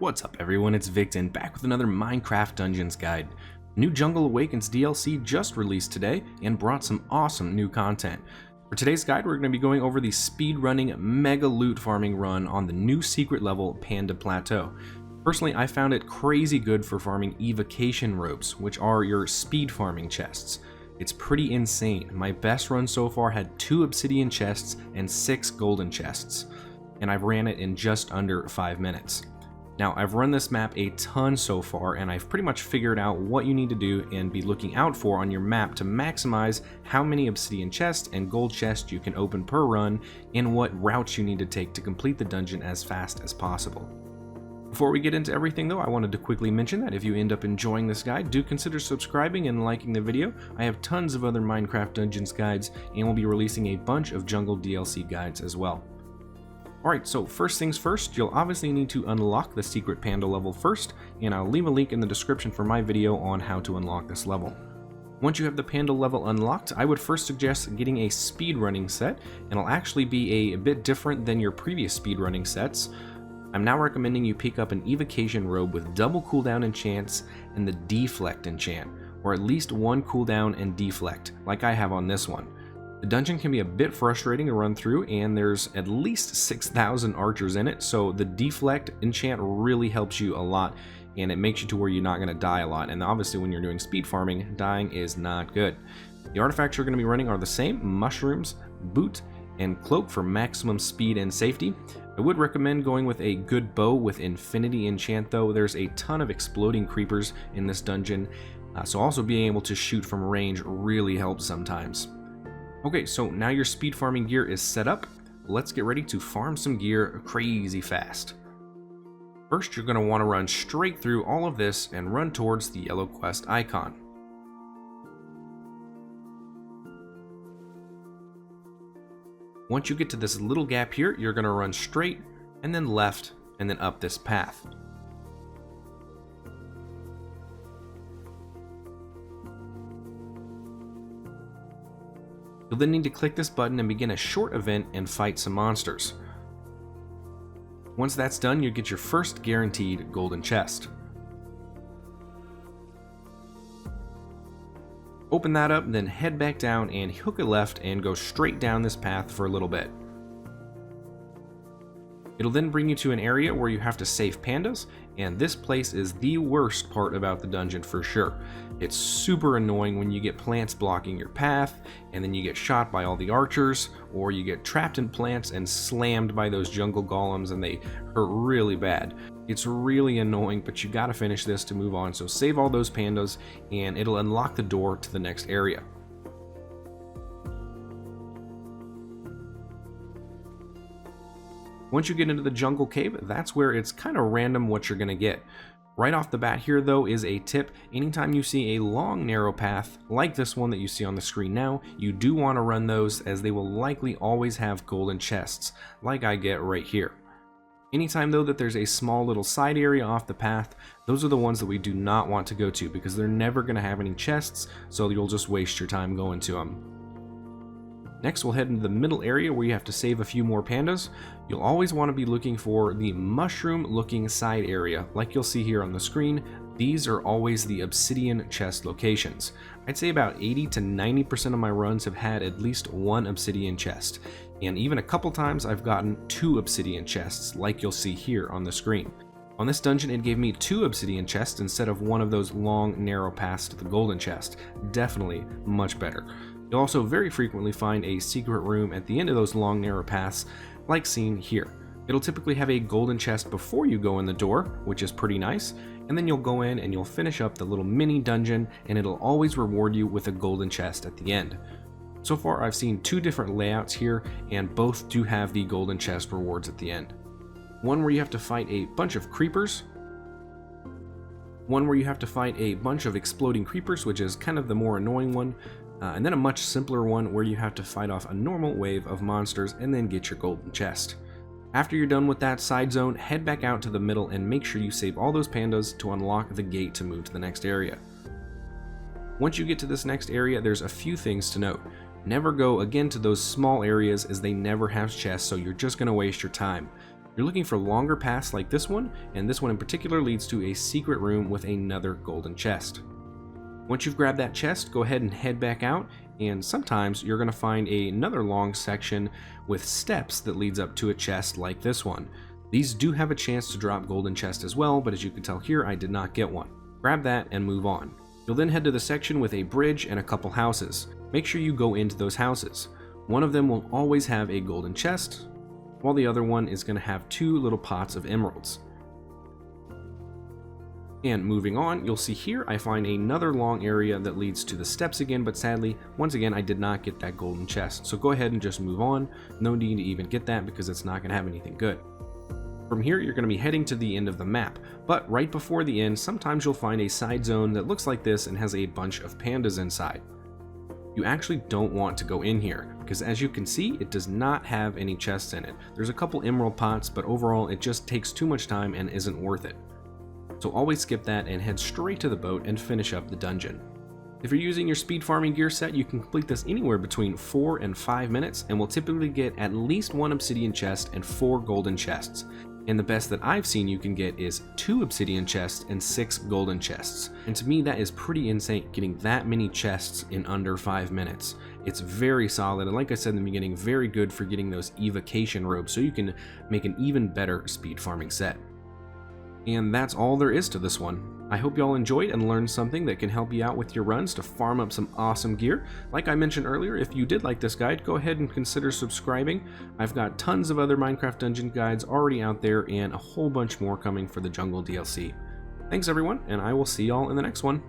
What's up everyone, it's Victon back with another Minecraft Dungeons guide. New Jungle Awakens DLC just released today and brought some awesome new content. For today's guide we're going to be going over the speedrunning mega loot farming run on the new secret level Panda Plateau. Personally, I found it crazy good for farming evocation robes, which are your speed farming chests. It's pretty insane. My best run so far had 2 obsidian chests and 6 golden chests, and I've ran it in just under 5 minutes. Now, I've run this map a ton so far, and I've pretty much figured out what you need to do and be looking out for on your map to maximize how many obsidian chests and gold chests you can open per run, and what routes you need to take to complete the dungeon as fast as possible. Before we get into everything though, I wanted to quickly mention that if you end up enjoying this guide, do consider subscribing and liking the video. I have tons of other Minecraft Dungeons guides, and we'll be releasing a bunch of Jungle DLC guides as well. Alright, so first things first, you'll obviously need to unlock the secret Panda level first, and I'll leave a link in the description for my video on how to unlock this level. Once you have the Panda level unlocked, I would first suggest getting a speedrunning set, and it'll actually be a bit different than your previous speedrunning sets. I'm now recommending you pick up an evocation robe with double cooldown enchants and the deflect enchant, or at least 1 cooldown and deflect, like I have on this one. The dungeon can be a bit frustrating to run through, and there's at least 6,000 archers in it, so the deflect enchant really helps you a lot, and it makes you to where you're not going to die a lot, and obviously when you're doing speed farming, dying is not good. The artifacts you're going to be running are the same: mushrooms, boot, and cloak for maximum speed and safety. I would recommend going with a good bow with infinity enchant though. There's a ton of exploding creepers in this dungeon, so also being able to shoot from range really helps sometimes. Okay, so now your speed farming gear is set up. Let's get ready to farm some gear crazy fast. First, you're going to want to run straight through all of this and run towards the yellow quest icon. Once you get to this little gap here, you're going to run straight and then left and then up this path. You'll then need to click this button and begin a short event and fight some monsters. Once that's done, you get your first guaranteed golden chest. Open that up, then head back down and hook it left and go straight down this path for a little bit. It'll then bring you to an area where you have to save pandas, and this place is the worst part about the dungeon for sure. It's super annoying when you get plants blocking your path, and then you get shot by all the archers, or you get trapped in plants and slammed by those jungle golems and they hurt really bad. It's really annoying, but you gotta finish this to move on, so save all those pandas and it'll unlock the door to the next area. Once you get into the jungle cave, that's where it's kind of random what you're going to get. Right off the bat here though is a tip: anytime you see a long narrow path like this one that you see on the screen now, you do want to run those, as they will likely always have golden chests, like I get right here. Anytime though that there's a small little side area off the path, those are the ones that we do not want to go to, because they're never going to have any chests, so you'll just waste your time going to them. Next, we'll head into the middle area where you have to save a few more pandas. You'll always want to be looking for the mushroom-looking side area, like you'll see here on the screen. These are always the obsidian chest locations. I'd say about 80 to 90% of my runs have had at least 1 obsidian chest, and even a couple times I've gotten 2 obsidian chests, like you'll see here on the screen. On this dungeon, it gave me 2 obsidian chests instead of one of those long, narrow paths to the golden chest. Definitely much better. You'll also very frequently find a secret room at the end of those long narrow paths, like seen here. It'll typically have a golden chest before you go in the door, which is pretty nice, and then you'll go in and you'll finish up the little mini dungeon, and it'll always reward you with a golden chest at the end. So far I've seen 2 different layouts here, and both do have the golden chest rewards at the end. One where you have to fight a bunch of creepers, one where you have to fight a bunch of exploding creepers, which is kind of the more annoying one, and then a much simpler one where you have to fight off a normal wave of monsters and then get your golden chest. After you're done with that side zone, head back out to the middle and make sure you save all those pandas to unlock the gate to move to the next area. Once you get to this next area, there's a few things to note. Never go again to those small areas, as they never have chests, so you're just going to waste your time. You're looking for longer paths like this one, and this one in particular leads to a secret room with another golden chest. Once you've grabbed that chest, go ahead and head back out, and sometimes you're going to find another long section with steps that leads up to a chest like this one. These do have a chance to drop golden chest as well, but as you can tell here, I did not get one. Grab that and move on. You'll then head to the section with a bridge and a couple houses. Make sure you go into those houses. One of them will always have a golden chest, while the other one is going to have 2 little pots of emeralds. And moving on, you'll see here I find another long area that leads to the steps again, but sadly, once again, I did not get that golden chest. So go ahead and just move on. No need to even get that because it's not going to have anything good. From here, you're going to be heading to the end of the map, but right before the end, sometimes you'll find a side zone that looks like this and has a bunch of pandas inside. You actually don't want to go in here, because as you can see, it does not have any chests in it. There's a couple emerald pots, but overall, it just takes too much time and isn't worth it. So always skip that and head straight to the boat and finish up the dungeon. If you're using your speed farming gear set, you can complete this anywhere between 4 and 5 minutes and will typically get at least 1 obsidian chest and 4 golden chests. And the best that I've seen you can get is 2 obsidian chests and 6 golden chests. And to me, that is pretty insane, getting that many chests in under 5 minutes. It's very solid, and like I said in the beginning, very good for getting those evocation robes so you can make an even better speed farming set. And that's all there is to this one. I hope y'all enjoyed and learned something that can help you out with your runs to farm up some awesome gear. Like I mentioned earlier, if you did like this guide, go ahead and consider subscribing. I've got tons of other Minecraft dungeon guides already out there and a whole bunch more coming for the Jungle DLC. Thanks everyone, and I will see y'all in the next one.